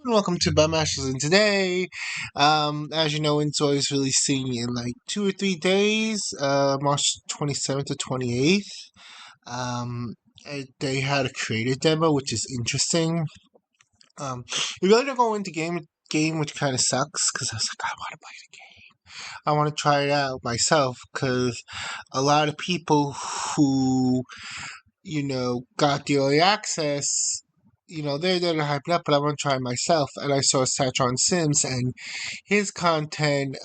Welcome to Masters, and today, as you know, inzoi is releasing in like 2 or 3 days, March 27th to 28th. They had a creator demo, which is interesting. We really don't go into game, which kind of sucks because I was like, I want to play the game. I want to try it out myself because a lot of people who got the early access. They're hyped up, but I want to try it myself. And I saw Satron Sims, and his content,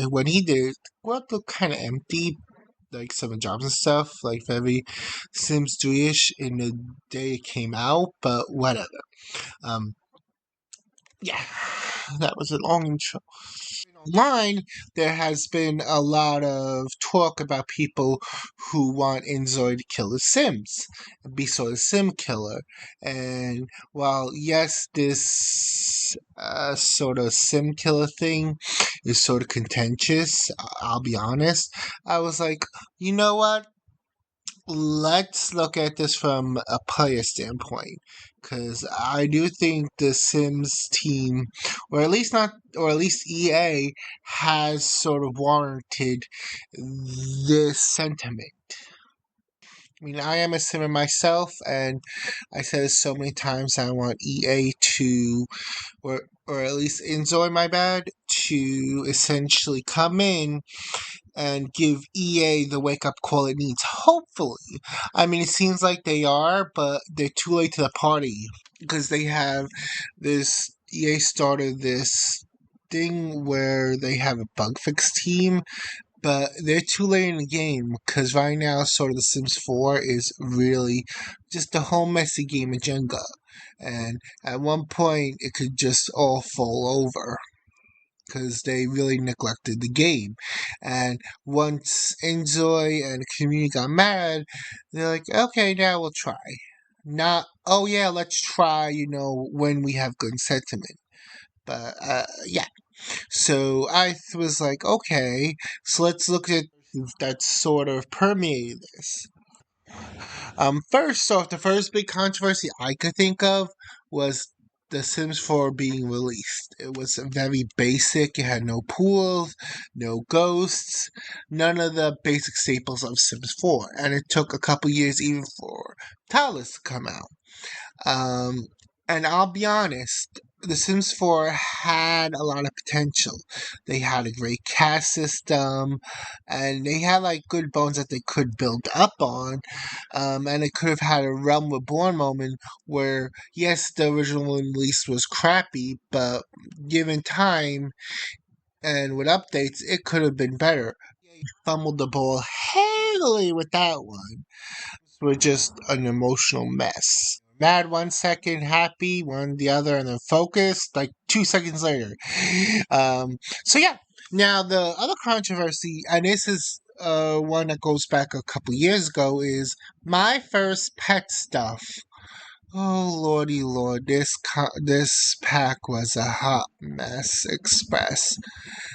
when he did it, looked kind of empty, like some jobs and stuff, like very Sims 3-ish in the day it came out, but whatever. Um, yeah, that was a long intro. Online, there has been a lot of talk about people who want inzoi to kill the Sims, be sort of sim killer. And while yes, this sort of sim killer thing is sort of contentious, I'll be honest. I was like, you know what? Let's look at this from a player standpoint, because I do think the Sims team, or at least EA, has sort of warranted this sentiment. I mean, I am a Simmer myself, and I said it so many times. I want EA to, or at least inzoi, my bad, to essentially come in and give EA the wake up call it needs. Hopefully. I mean, it seems like they are, but they're too late to the party because they have this. EA started this thing where they have a bug fix team, but they're too late in the game because right now, sort of The Sims 4 is really just a whole messy game of Jenga. And at one point, it could just all fall over because they really neglected the game. And once inzoi and the community got mad, they're like, okay, now we'll try. Not, oh yeah, let's try, when we have good sentiment. But, yeah. So I was like, okay, so let's look at that sort of permeated this. First off, the first big controversy I could think of was The Sims 4 being released. It was very basic. It had no pools, no ghosts, none of the basic staples of Sims 4. And it took a couple years even for Talos to come out. Um, and I'll be honest, The Sims 4 had a lot of potential. They had a great cast system, and they had like good bones that they could build up on. And it could have had a Realm Reborn moment where, yes, the original release was crappy, but given time and with updates, it could have been better. They fumbled the ball heavily with that one. We're just an emotional mess. Mad 1 second, happy one the other, and then focused like 2 seconds later. So yeah. Now the other controversy, and this is one that goes back a couple years ago, is my first pet stuff. Oh lordy lord, this pack was a hot mess express,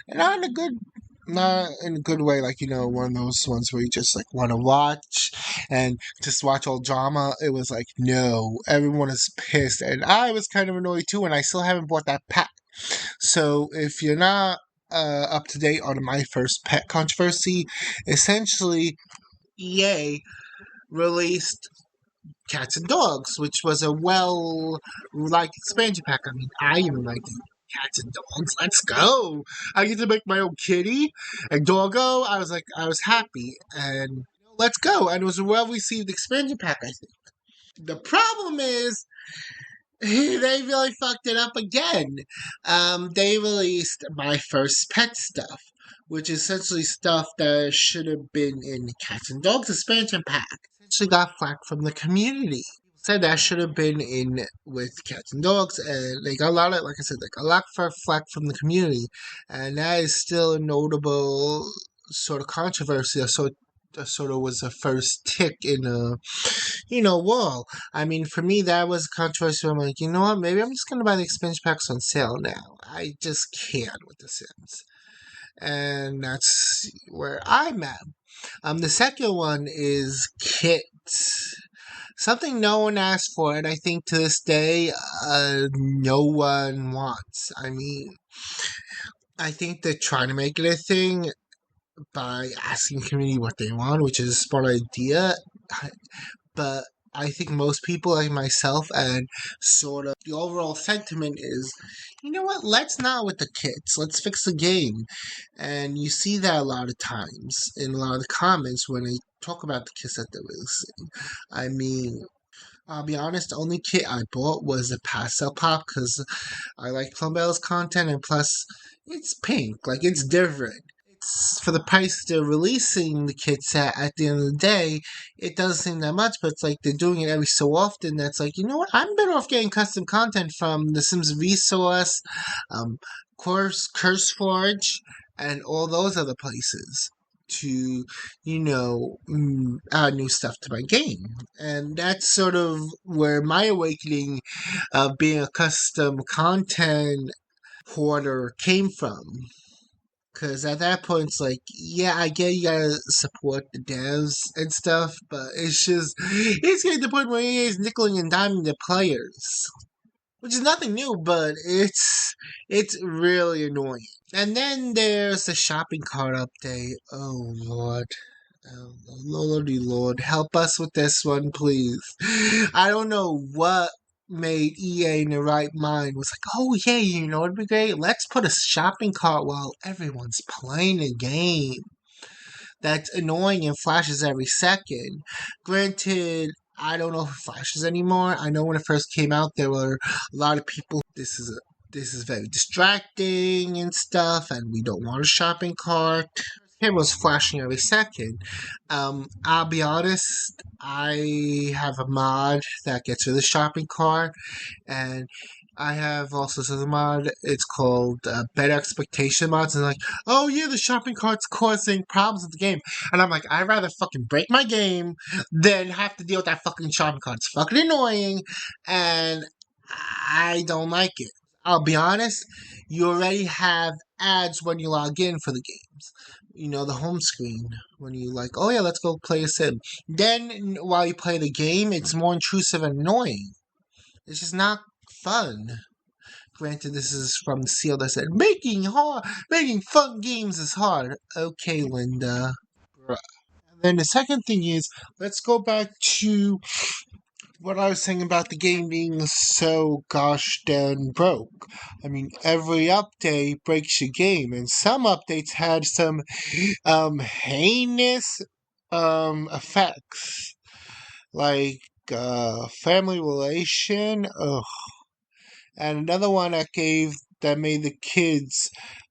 and not in a good way, like one of those ones where you just like want to watch and just watch all drama. It was like, no, everyone is pissed, and I was kind of annoyed too, and I still haven't bought that pack. So if you're not up to date on my first pet controversy, essentially EA released Cats and Dogs, which was a well-liked expansion pack. I mean, I even like Cats and Dogs. Let's go! I get to make my own kitty and doggo. I was happy, and let's go. And it was a well-received expansion pack, I think. The problem is, they really fucked it up again. They released my first pet stuff, which is essentially stuff that should have been in the Cats and Dogs expansion pack. Essentially got flack from the community. Said that should have been in with Cats and Dogs, and they got a lot of, like I said, they got a lot of flack from the community, and that is still a notable sort of controversy. That sort of was the first tick in a wall. I mean, for me, that was a controversy. I'm like, you know what? Maybe I'm just gonna buy the expansion packs on sale now. I just can't with The Sims, and that's where I'm at. The second one is Kit. something no one asked for, and I think to this day, no one wants. I mean, I think they're trying to make it a thing by asking the community what they want, which is a smart idea. But I think most people, like myself, and sort of the overall sentiment is, you know what? Let's not with the kids. Let's fix the game. And you see that a lot of times in a lot of the comments when they talk about the kits that they're releasing. I mean, I'll be honest, the only kit I bought was the Pastel Pop because I like Plumbella's content, and plus, it's pink. Like, it's different. It's for the price they're releasing the kits at the end of the day, it doesn't seem that much, but it's like they're doing it every so often. That's like, you know what? I'm better off getting custom content from The Sims Resource, CurseForge, and all those other places to, add new stuff to my game. And that's sort of where my awakening of being a custom content hoarder came from. Because at that point, it's like, yeah, I get you gotta support the devs and stuff, but it's getting to the point where EA is nickeling and diming the players. Which is nothing new, but it's really annoying. And then there's the shopping cart update. Oh, Lord. Oh, Lordy Lord, help us with this one, please. I don't know what made EA in the right mind was like, oh yeah, you know it'd be great. Let's put a shopping cart while everyone's playing a game. That's annoying and flashes every second. Granted, I don't know if it flashes anymore. I know when it first came out, there were a lot of people. This is very distracting and stuff, and we don't want a shopping cart. It was flashing every second. I'll be honest, I have a mod that gets rid of the shopping cart, and I have also another mod. It's called Better Expectation Mods, and like, oh yeah, the shopping cart's causing problems with the game, and I'm like, I'd rather fucking break my game than have to deal with that fucking shopping cart. It's fucking annoying, and I don't like it. I'll be honest, you already have ads when you log in for the games. You know, the home screen when you like, oh yeah, let's go play a sim. Then while you play the game, it's more intrusive and annoying. It's just not fun. Granted, this is from the seal that said making fun games is hard. Okay, Linda. And then the second thing is, let's go back to what I was saying about the game being so gosh dang broke. I mean, every update breaks your game, and some updates had some heinous effects, like family relation. Ugh. And another one that made the kids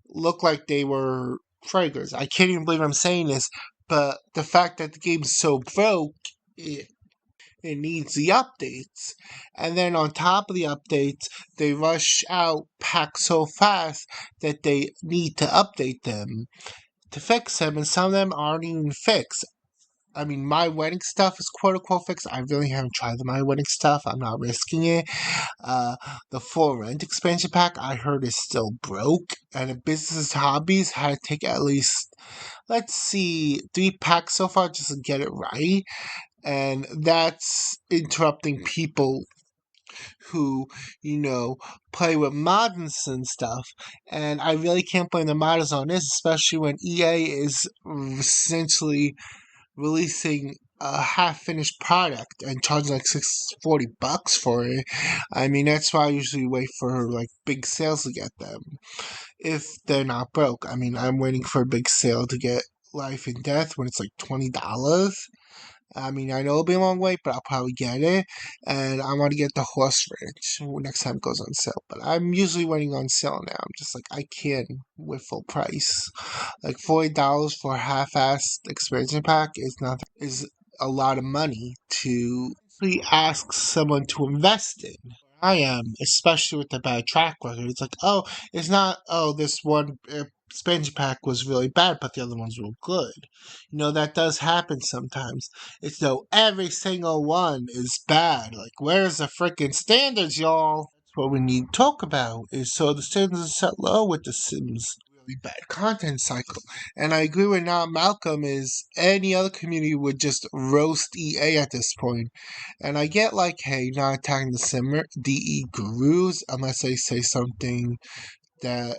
look like they were fraggers. I can't even believe I'm saying this, but the fact that the game's so broke, it needs the updates. And then on top of the updates, they rush out packs so fast that they need to update them to fix them, and some of them aren't even fixed. I mean, my wedding stuff is quote unquote fixed. I really haven't tried the my wedding stuff. I'm not risking it. The full rent expansion pack I heard is still broke, and the business hobbies had to take at least, let's see, 3 packs so far just to get it right, and that's interrupting people who, play with mods and stuff. And I really can't blame the modders on this, especially when EA is essentially releasing a half-finished product and charging like $640 for it. I mean, that's why I usually wait for like big sales to get them if they're not broke. I mean, I'm waiting for a big sale to get Life and Death when it's like $20. I mean, I know it'll be a long wait, but I'll probably get it. And I want to get the Horse Ranch next time it goes on sale. But I'm usually waiting on sale now. I'm just like, I can't with full price. Like $40 for a half-assed expansion pack is a lot of money to actually ask someone to invest in. I am, especially with the bad track record. It's like, oh, it's not, oh, this one expansion pack was really bad, but the other ones were good. That does happen sometimes. It's no, every single one is bad. Like, where's the freaking standards, y'all? That's what we need to talk about. Is so the standards are set low with The Sims. really bad content cycle. And I agree with not Malcolm is any other community would just roast EA at this point. And I get like, hey, not attacking the DE gurus unless they say something that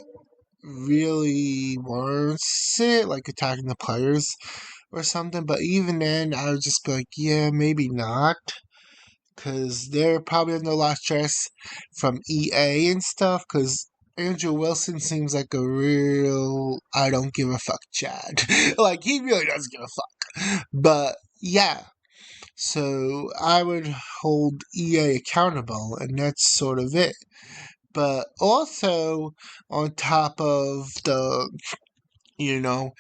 really warrants it, like attacking the players or something. But even then, I would just be like, yeah, maybe not. Because they're probably under a lot of stress from EA and stuff. Because Andrew Wilson seems like a real I don't give a fuck Chad. Like, he really doesn't give a fuck. But yeah, so I would hold EA accountable, and that's sort of it. But also, on top of the, you know,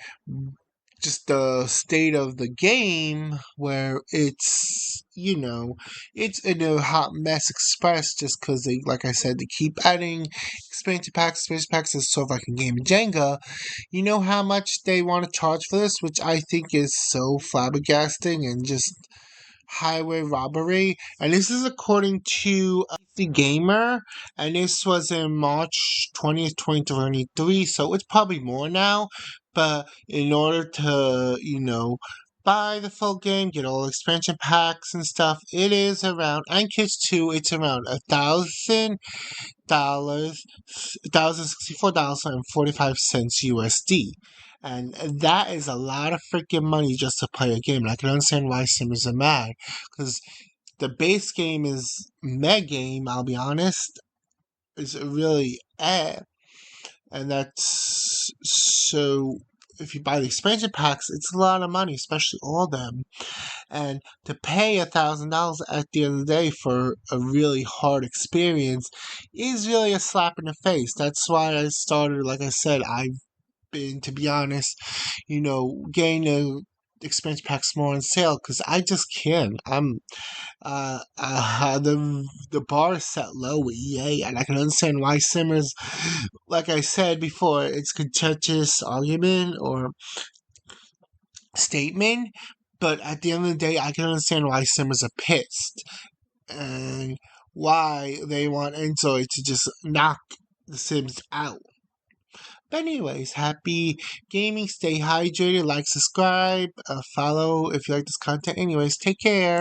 just the state of the game where it's, it's in a hot mess express just because they, like I said, they keep adding expansion packs, is sort of like a game of Jenga. You know how much they want to charge for this, which I think is so flabbergasting and just highway robbery. And this is according to the Gamer, and this was in March 20th, 2023, so it's probably more now. But in order to, buy the full game, get all expansion packs and stuff, it is around, and kids too, it's around $1,000, $1,064.45 USD. And that is a lot of freaking money just to play a game. And I can understand why simmers are mad. Because the base game is meh game, I'll be honest. It's really And that's so if you buy the expansion packs, it's a lot of money, especially all of them. And to pay $1,000 at the end of the day for a really hard experience is really a slap in the face. That's why I started, like I said, I've been, to be honest, getting the expansion packs more on sale because I just can't. The bar is set low with EA, and I can understand why simmers, like I said before, it's contentious argument or statement, but at the end of the day, I can understand why simmers are pissed and why they want inzoi to just knock the Sims out. But anyways, happy gaming, stay hydrated, like, subscribe, follow if you like this content. Anyways, take care.